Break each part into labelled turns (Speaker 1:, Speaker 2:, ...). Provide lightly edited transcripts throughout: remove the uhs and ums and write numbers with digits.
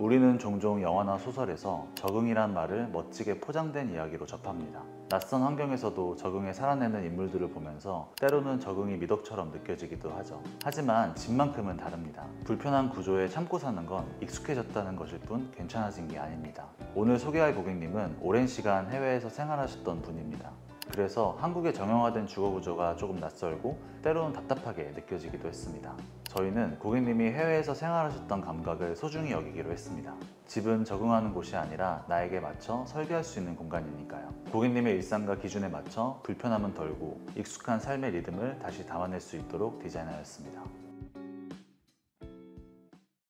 Speaker 1: 우리는 종종 영화나 소설에서 적응이란 말을 멋지게 포장된 이야기로 접합니다. 낯선 환경에서도 적응해 살아내는 인물들을 보면서 때로는 적응이 미덕처럼 느껴지기도 하죠. 하지만 집만큼은 다릅니다. 불편한 구조에 참고 사는 건 익숙해졌다는 것일 뿐 괜찮아진 게 아닙니다. 오늘 소개할 고객님은 오랜 시간 해외에서 생활하셨던 분입니다. 그래서 한국의 정형화된 주거 구조가 조금 낯설고 때로는 답답하게 느껴지기도 했습니다. 저희는 고객님이 해외에서 생활하셨던 감각을 소중히 여기기로 했습니다. 집은 적응하는 곳이 아니라 나에게 맞춰 설계할 수 있는 공간이니까요. 고객님의 일상과 기준에 맞춰 불편함은 덜고 익숙한 삶의 리듬을 다시 담아낼 수 있도록 디자인하였습니다.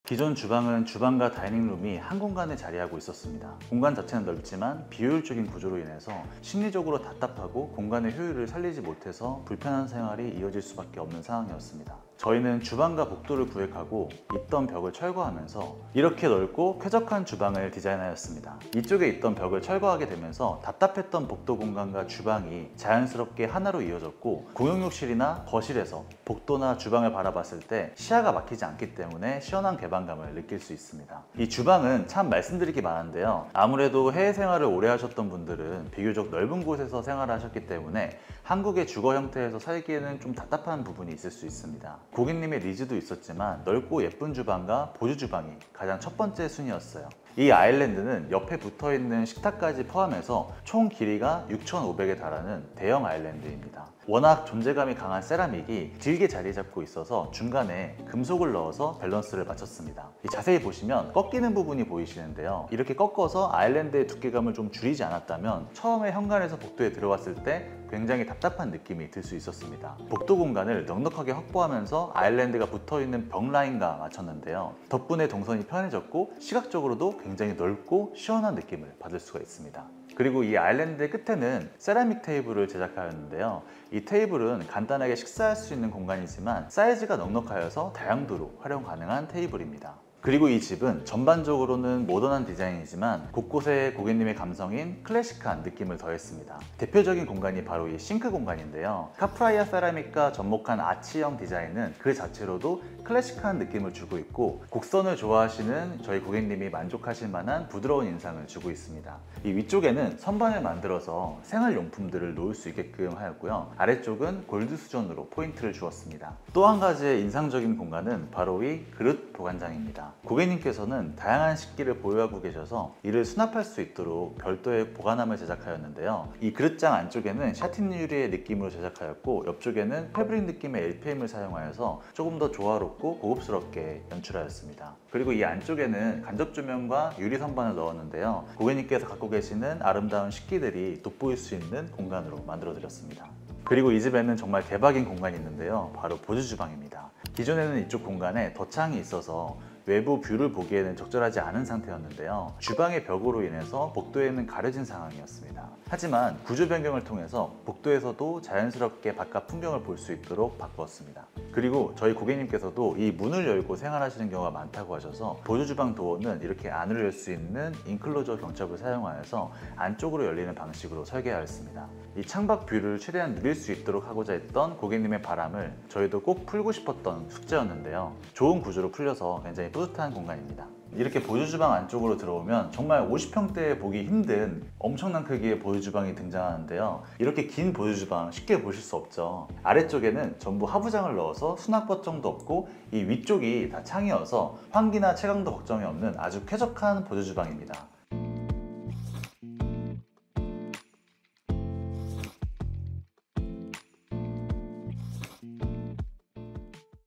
Speaker 1: 기존 주방은 주방과 다이닝룸이 한 공간에 자리하고 있었습니다. 공간 자체는 넓지만 비효율적인 구조로 인해서 심리적으로 답답하고 공간의 효율을 살리지 못해서 불편한 생활이 이어질 수밖에 없는 상황이었습니다. 저희는 주방과 복도를 구획하고 있던 벽을 철거하면서 이렇게 넓고 쾌적한 주방을 디자인하였습니다. 이쪽에 있던 벽을 철거하게 되면서 답답했던 복도 공간과 주방이 자연스럽게 하나로 이어졌고 공용욕실이나 거실에서 복도나 주방을 바라봤을 때 시야가 막히지 않기 때문에 시원한 개방감을 느낄 수 있습니다. 이 주방은 참 말씀드릴 게 많은데요. 아무래도 해외 생활을 오래 하셨던 분들은 비교적 넓은 곳에서 생활하셨기 때문에 한국의 주거 형태에서 살기에는 좀 답답한 부분이 있을 수 있습니다. 고객님의 니즈도 있었지만 넓고 예쁜 주방과 보조 주방이 가장 첫 번째 순위였어요. 이 아일랜드는 옆에 붙어있는 식탁까지 포함해서 총 길이가 6,500에 달하는 대형 아일랜드입니다. 워낙 존재감이 강한 세라믹이 길게 자리 잡고 있어서 중간에 금속을 넣어서 밸런스를 맞췄습니다. 자세히 보시면 꺾이는 부분이 보이시는데요. 이렇게 꺾어서 아일랜드의 두께감을 좀 줄이지 않았다면 처음에 현관에서 복도에 들어왔을 때 굉장히 답답한 느낌이 들 수 있었습니다. 복도 공간을 넉넉하게 확보하면서 아일랜드가 붙어있는 벽 라인과 맞췄는데요. 덕분에 동선이 편해졌고 시각적으로도 굉장히 넓고 시원한 느낌을 받을 수가 있습니다. 그리고 이 아일랜드의 끝에는 세라믹 테이블을 제작하였는데요. 이 테이블은 간단하게 식사할 수 있는 공간이지만 사이즈가 넉넉하여서 다용도로 활용 가능한 테이블입니다. 그리고 이 집은 전반적으로는 모던한 디자인이지만 곳곳에 고객님의 감성인 클래식한 느낌을 더했습니다. 대표적인 공간이 바로 이 싱크 공간인데요. 카프라이아 세라믹과 접목한 아치형 디자인은 그 자체로도 클래식한 느낌을 주고 있고 곡선을 좋아하시는 저희 고객님이 만족하실 만한 부드러운 인상을 주고 있습니다. 이 위쪽에는 선반을 만들어서 생활용품들을 놓을 수 있게끔 하였고요. 아래쪽은 골드 수전으로 포인트를 주었습니다. 또 한 가지의 인상적인 공간은 바로 이 그릇 보관장입니다. 고객님께서는 다양한 식기를 보유하고 계셔서 이를 수납할 수 있도록 별도의 보관함을 제작하였는데요. 이 그릇장 안쪽에는 샤틴 유리의 느낌으로 제작하였고 옆쪽에는 패브릭 느낌의 LPM을 사용하여서 조금 더 조화롭고 고급스럽게 연출하였습니다. 그리고 이 안쪽에는 간접 조명과 유리 선반을 넣었는데요. 고객님께서 갖고 계시는 아름다운 식기들이 돋보일 수 있는 공간으로 만들어 드렸습니다. 그리고 이 집에는 정말 대박인 공간이 있는데요. 바로 보조 주방입니다. 기존에는 이쪽 공간에 덧창이 있어서 외부 뷰를 보기에는 적절하지 않은 상태였는데요. 주방의 벽으로 인해서 복도에는 가려진 상황이었습니다. 하지만 구조 변경을 통해서 복도에서도 자연스럽게 바깥 풍경을 볼 수 있도록 바꾸었습니다. 그리고 저희 고객님께서도 이 문을 열고 생활하시는 경우가 많다고 하셔서 보조 주방 도어는 이렇게 안으로 열 수 있는 인클로저 경첩을 사용하여서 안쪽으로 열리는 방식으로 설계하였습니다. 이 창밖 뷰를 최대한 누릴 수 있도록 하고자 했던 고객님의 바람을 저희도 꼭 풀고 싶었던 숙제였는데요. 좋은 구조로 풀려서 굉장히 뿌듯한 공간입니다. 이렇게 보조주방 안쪽으로 들어오면 정말 50평대에 보기 힘든 엄청난 크기의 보조주방이 등장하는데요. 이렇게 긴 보조주방 쉽게 보실 수 없죠. 아래쪽에는 전부 하부장을 넣어서 수납 걱정도 없고 이 위쪽이 다 창이어서 환기나 채광도 걱정이 없는 아주 쾌적한 보조주방입니다.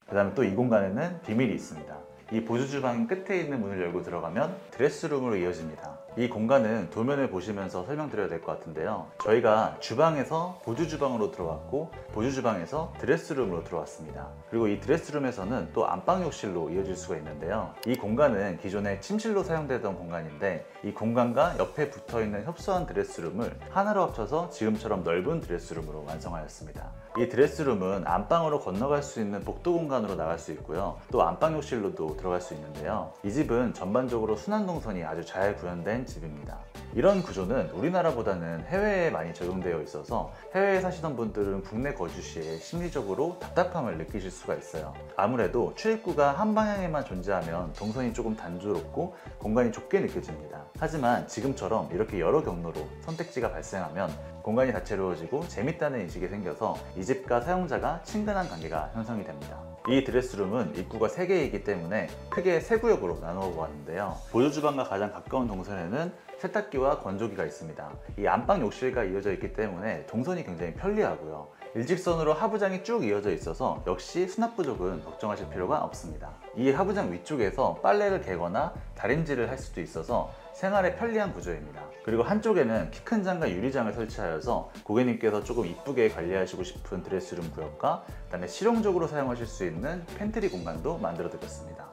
Speaker 1: 그 다음에 또 이 공간에는 비밀이 있습니다. 이 보조 주방 끝에 있는 문을 열고 들어가면 드레스룸으로 이어집니다. 이 공간은 도면을 보시면서 설명드려야 될 것 같은데요. 저희가 주방에서 보조 주방으로 들어왔고 보조 주방에서 드레스룸으로 들어왔습니다. 그리고 이 드레스룸에서는 또 안방 욕실로 이어질 수가 있는데요. 이 공간은 기존에 침실로 사용되던 공간인데 이 공간과 옆에 붙어있는 협소한 드레스룸을 하나로 합쳐서 지금처럼 넓은 드레스룸으로 완성하였습니다. 이 드레스룸은 안방으로 건너갈 수 있는 복도 공간으로 나갈 수 있고요. 또 안방 욕실로도 들어갈 수 있는데요. 이 집은 전반적으로 순환 동선이 아주 잘 구현된 집입니다. 이런 구조는 우리나라보다는 해외에 많이 적용되어 있어서 해외에 사시던 분들은 국내 거주 시에 심리적으로 답답함을 느끼실 수가 있어요. 아무래도 출입구가 한 방향에만 존재하면 동선이 조금 단조롭고 공간이 좁게 느껴집니다. 하지만 지금처럼 이렇게 여러 경로로 선택지가 발생하면 공간이 다채로워지고 재밌다는 인식이 생겨서 이 집과 사용자가 친근한 관계가 형성이 됩니다. 이 드레스룸은 입구가 3개이기 때문에 크게 3구역으로 나누어 보았는데요. 보조주방과 가장 가까운 동선에는 세탁기와 건조기가 있습니다. 이 안방 욕실과 이어져 있기 때문에 동선이 굉장히 편리하고요. 일직선으로 하부장이 쭉 이어져 있어서 역시 수납 부족은 걱정하실 필요가 없습니다. 이 하부장 위쪽에서 빨래를 개거나 다림질을 할 수도 있어서 생활에 편리한 구조입니다. 그리고 한쪽에는 키 큰 장과 유리장을 설치하여서 고객님께서 조금 이쁘게 관리하시고 싶은 드레스룸 구역과 그다음에 실용적으로 사용하실 수 있는 팬트리 공간도 만들어 드렸습니다.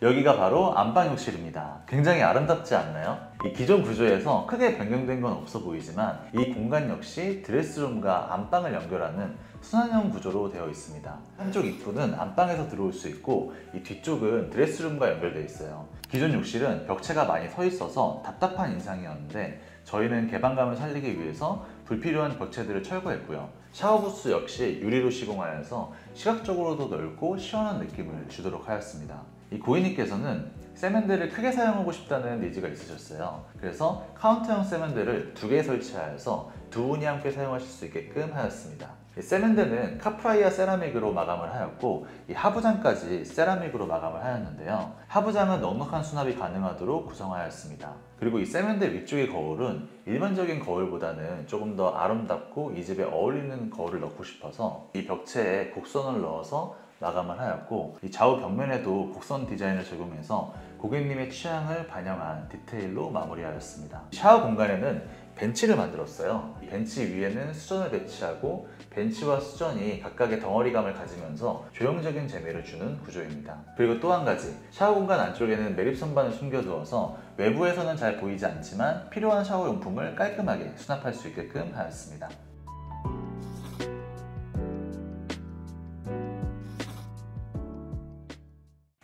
Speaker 1: 여기가 바로 안방욕실입니다. 굉장히 아름답지 않나요? 이 기존 구조에서 크게 변경된 건 없어 보이지만 이 공간 역시 드레스룸과 안방을 연결하는 순환형 구조로 되어 있습니다. 한쪽 입구는 안방에서 들어올 수 있고 이 뒤쪽은 드레스룸과 연결되어 있어요. 기존 욕실은 벽체가 많이 서 있어서 답답한 인상이었는데 저희는 개방감을 살리기 위해서 불필요한 벽체들을 철거했고요. 샤워부스 역시 유리로 시공하여서 시각적으로도 넓고 시원한 느낌을 주도록 하였습니다. 이 고객님께서는 세면대를 크게 사용하고 싶다는 니즈가 있으셨어요. 그래서 카운터형 세면대를 2개 설치하여서 두 분이 함께 사용하실 수 있게끔 하였습니다. 이 세면대는 카프라이아 세라믹으로 마감을 하였고 이 하부장까지 세라믹으로 마감을 하였는데요. 하부장은 넉넉한 수납이 가능하도록 구성하였습니다. 그리고 이 세면대 위쪽의 거울은 일반적인 거울보다는 조금 더 아름답고 이 집에 어울리는 거울을 넣고 싶어서 이 벽체에 곡선을 넣어서 마감을 하였고 이 좌우 벽면에도 곡선 디자인을 적용해서 고객님의 취향을 반영한 디테일로 마무리하였습니다. 샤워 공간에는 벤치를 만들었어요. 벤치 위에는 수전을 배치하고 벤치와 수전이 각각의 덩어리감을 가지면서 조형적인 재미를 주는 구조입니다. 그리고 또 한 가지, 샤워 공간 안쪽에는 매립 선반을 숨겨두어서 외부에서는 잘 보이지 않지만 필요한 샤워용품을 깔끔하게 수납할 수 있게끔 하였습니다.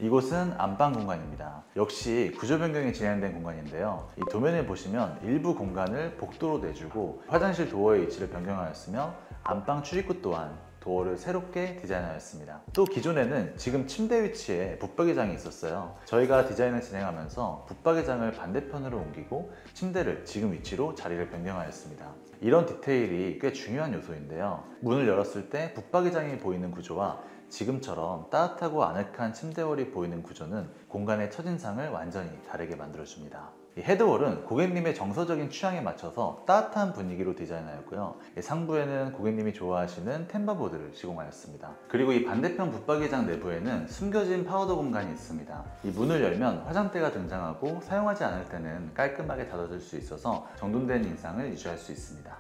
Speaker 1: 이곳은 안방 공간입니다. 역시 구조 변경이 진행된 공간인데요. 이 도면을 보시면 일부 공간을 복도로 내주고 화장실 도어의 위치를 변경하였으며 안방 출입구 또한 도어를 새롭게 디자인하였습니다. 또 기존에는 지금 침대 위치에 붙박이장이 있었어요. 저희가 디자인을 진행하면서 붙박이장을 반대편으로 옮기고 침대를 지금 위치로 자리를 변경하였습니다. 이런 디테일이 꽤 중요한 요소인데요. 문을 열었을 때 붙박이장이 보이는 구조와 지금처럼 따뜻하고 아늑한 침대월이 보이는 구조는 공간의 첫인상을 완전히 다르게 만들어줍니다. 이 헤드월은 고객님의 정서적인 취향에 맞춰서 따뜻한 분위기로 디자인하였고요. 상부에는 고객님이 좋아하시는 템바보드를 시공하였습니다. 그리고 이 반대편 붙박이장 내부에는 숨겨진 파우더 공간이 있습니다. 이 문을 열면 화장대가 등장하고 사용하지 않을 때는 깔끔하게 닫아줄 수 있어서 정돈된 인상을 유지할 수 있습니다.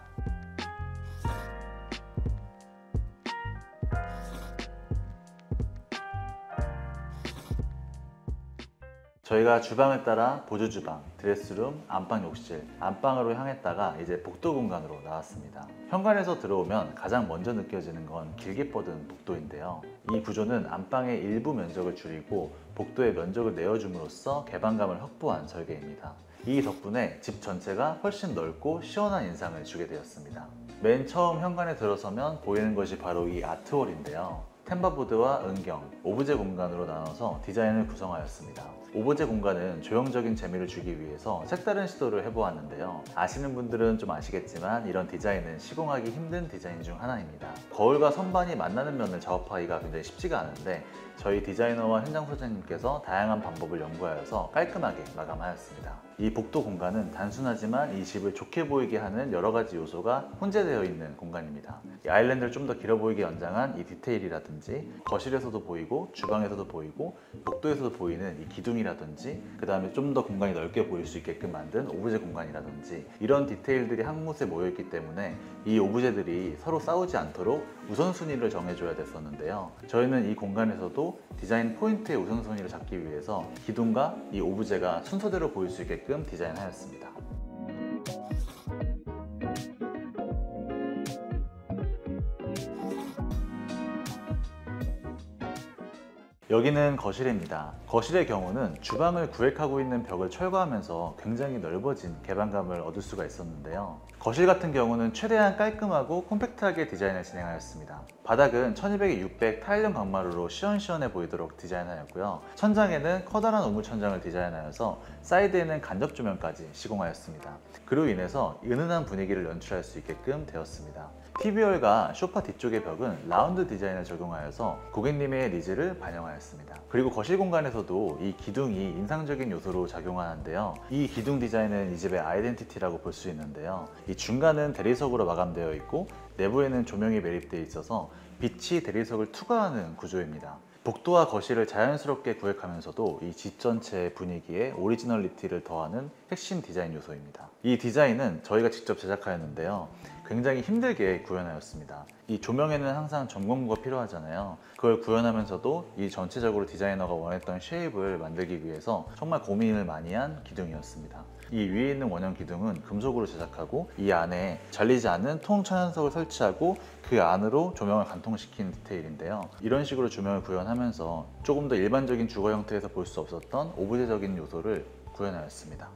Speaker 1: 저희가 주방을 따라 보조주방, 드레스룸, 안방 욕실, 안방으로 향했다가 이제 복도 공간으로 나왔습니다. 현관에서 들어오면 가장 먼저 느껴지는 건 길게 뻗은 복도인데요. 이 구조는 안방의 일부 면적을 줄이고 복도의 면적을 내어줌으로써 개방감을 확보한 설계입니다. 이 덕분에 집 전체가 훨씬 넓고 시원한 인상을 주게 되었습니다. 맨 처음 현관에 들어서면 보이는 것이 바로 이 아트월인데요. 템바보드와 은경, 오브제 공간으로 나눠서 디자인을 구성하였습니다. 오브제 공간은 조형적인 재미를 주기 위해서 색다른 시도를 해보았는데요. 아시는 분들은 좀 아시겠지만 이런 디자인은 시공하기 힘든 디자인 중 하나입니다. 거울과 선반이 만나는 면을 작업하기가 굉장히 쉽지가 않은데 저희 디자이너와 현장 소장님께서 다양한 방법을 연구하여서 깔끔하게 마감하였습니다. 이 복도 공간은 단순하지만 이 집을 좋게 보이게 하는 여러 가지 요소가 혼재되어 있는 공간입니다. 이 아일랜드를 좀 더 길어 보이게 연장한 이 디테일이라든지 거실에서도 보이고 주방에서도 보이고 복도에서도 보이는 이 기둥이라든지 그 다음에 좀 더 공간이 넓게 보일 수 있게끔 만든 오브제 공간이라든지 이런 디테일들이 한 곳에 모여있기 때문에 이 오브제들이 서로 싸우지 않도록 우선순위를 정해줘야 됐었는데요. 저희는 이 공간에서도 디자인 포인트의 우선순위를 잡기 위해서 기둥과 이 오브제가 순서대로 보일 수 있게끔 디자인하였습니다. 여기는 거실입니다. 거실의 경우는 주방을 구획하고 있는 벽을 철거하면서 굉장히 넓어진 개방감을 얻을 수가 있었는데요. 거실 같은 경우는 최대한 깔끔하고 콤팩트하게 디자인을 진행하였습니다. 바닥은 1200-600 타일형 강마루로 시원시원해 보이도록 디자인하였고요. 천장에는 커다란 우물 천장을 디자인하여서 사이드에는 간접 조명까지 시공하였습니다. 그로 인해서 은은한 분위기를 연출할 수 있게끔 되었습니다. TV홀과 소파 뒤쪽의 벽은 라운드 디자인을 적용하여서 고객님의 니즈를 반영하였습니다. 그리고 거실 공간에서도 이 기둥이 인상적인 요소로 작용하는데요. 이 기둥 디자인은 이 집의 아이덴티티라고 볼 수 있는데요. 이 중간은 대리석으로 마감되어 있고 내부에는 조명이 매립되어 있어서 빛이 대리석을 투과하는 구조입니다. 복도와 거실을 자연스럽게 구획하면서도 이 집 전체의 분위기에 오리지널리티를 더하는 핵심 디자인 요소입니다. 이 디자인은 저희가 직접 제작하였는데요. 굉장히 힘들게 구현하였습니다. 이 조명에는 항상 점검구가 필요하잖아요. 그걸 구현하면서도 이 전체적으로 디자이너가 원했던 쉐입을 만들기 위해서 정말 고민을 많이 한 기둥이었습니다. 이 위에 있는 원형 기둥은 금속으로 제작하고 이 안에 잘리지 않는 통천연석을 설치하고 그 안으로 조명을 관통시킨 디테일인데요. 이런 식으로 조명을 구현하면서 조금 더 일반적인 주거 형태에서 볼 수 없었던 오브제적인 요소를 구현하였습니다.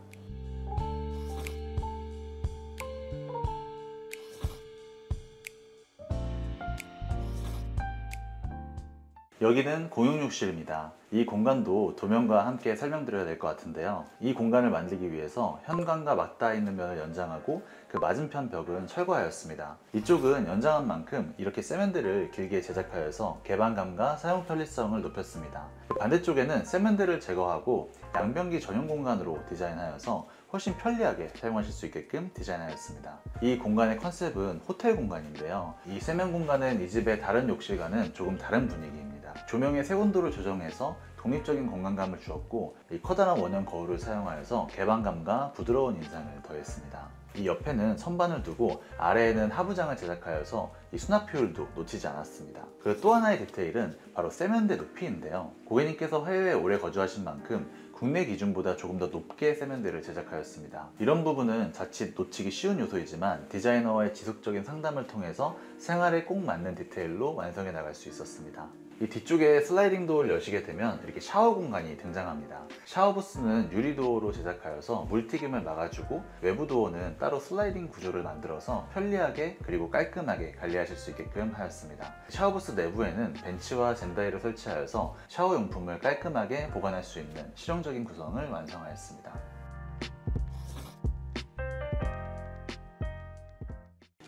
Speaker 1: 여기는 공용욕실입니다. 이 공간도 도면과 함께 설명드려야 될 것 같은데요. 이 공간을 만들기 위해서 현관과 맞닿아 있는 면을 연장하고 그 맞은편 벽은 철거하였습니다. 이쪽은 연장한 만큼 이렇게 세면대를 길게 제작하여서 개방감과 사용 편리성을 높였습니다. 반대쪽에는 세면대를 제거하고 양변기 전용 공간으로 디자인하여서 훨씬 편리하게 사용하실 수 있게끔 디자인하였습니다. 이 공간의 컨셉은 호텔 공간인데요. 이 세면 공간은 이 집의 다른 욕실과는 조금 다른 분위기입니다. 조명의 색온도를 조정해서 독립적인 공간감을 주었고 이 커다란 원형 거울을 사용하여서 개방감과 부드러운 인상을 더했습니다. 이 옆에는 선반을 두고 아래에는 하부장을 제작하여서 이 수납 효율도 놓치지 않았습니다. 그리고 또 하나의 디테일은 바로 세면대 높이인데요. 고객님께서 해외에 오래 거주하신 만큼 국내 기준보다 조금 더 높게 세면대를 제작하였습니다. 이런 부분은 자칫 놓치기 쉬운 요소이지만 디자이너와의 지속적인 상담을 통해서 생활에 꼭 맞는 디테일로 완성해 나갈 수 있었습니다. 이 뒤쪽에 슬라이딩 도어를 여시게 되면 이렇게 샤워 공간이 등장합니다. 샤워 부스는 유리 도어로 제작하여서 물튀김을 막아주고 외부 도어는 따로 슬라이딩 구조를 만들어서 편리하게 그리고 깔끔하게 관리하실 수 있게끔 하였습니다. 샤워 부스 내부에는 벤치와 젠다이를 설치하여서 샤워 용품을 깔끔하게 보관할 수 있는 실용적인 구성을 완성하였습니다.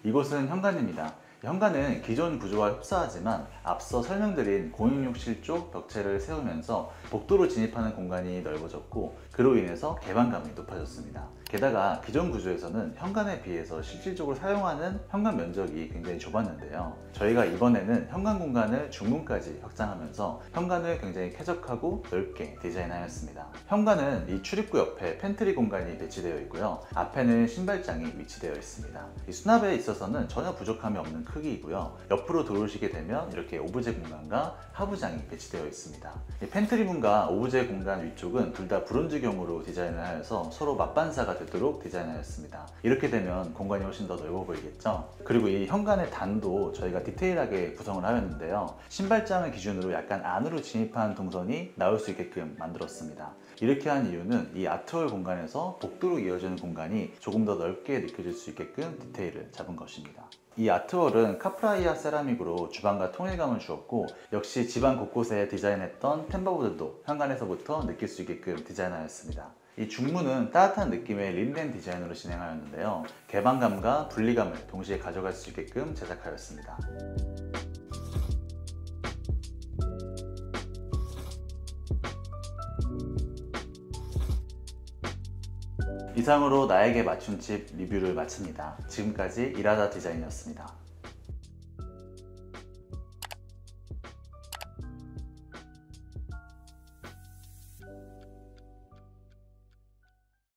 Speaker 1: 이곳은 현관입니다. 현관은 기존 구조와 흡사하지만 앞서 설명드린 공용욕실 쪽 벽체를 세우면서 복도로 진입하는 공간이 넓어졌고 그로 인해서 개방감이 높아졌습니다. 게다가 기존 구조에서는 현관에 비해서 실질적으로 사용하는 현관 면적이 굉장히 좁았는데요. 저희가 이번에는 현관 공간을 중문까지 확장하면서 현관을 굉장히 쾌적하고 넓게 디자인하였습니다. 현관은 이 출입구 옆에 팬트리 공간이 배치되어 있고요. 앞에는 신발장이 위치되어 있습니다. 이 수납에 있어서는 전혀 부족함이 없는 크기이고요. 옆으로 들어오시게 되면 이렇게 오브제 공간과 하부장이 배치되어 있습니다. 이 팬트리 문과 오브제 공간 위쪽은 둘 다 브론즈경으로 디자인을 하여서 서로 맞반사가 되도록 디자인하였습니다. 이렇게 되면 공간이 훨씬 더 넓어 보이겠죠? 그리고 이 현관의 단도 저희가 디테일하게 구성을 하였는데요. 신발장을 기준으로 약간 안으로 진입한 동선이 나올 수 있게끔 만들었습니다. 이렇게 한 이유는 이 아트홀 공간에서 복도로 이어지는 공간이 조금 더 넓게 느껴질 수 있게끔 디테일을 잡은 것입니다. 이 아트홀은 카프라이아 세라믹으로 주방과 통일감을 주었고 역시 집안 곳곳에 디자인했던 템버보드도 현관에서부터 느낄 수 있게끔 디자인하였습니다. 이 중문은 따뜻한 느낌의 린넨 디자인으로 진행하였는데요. 개방감과 분리감을 동시에 가져갈 수 있게끔 제작하였습니다. 이상으로 나에게 맞춘 집 리뷰를 마칩니다. 지금까지 일하다 디자인이었습니다.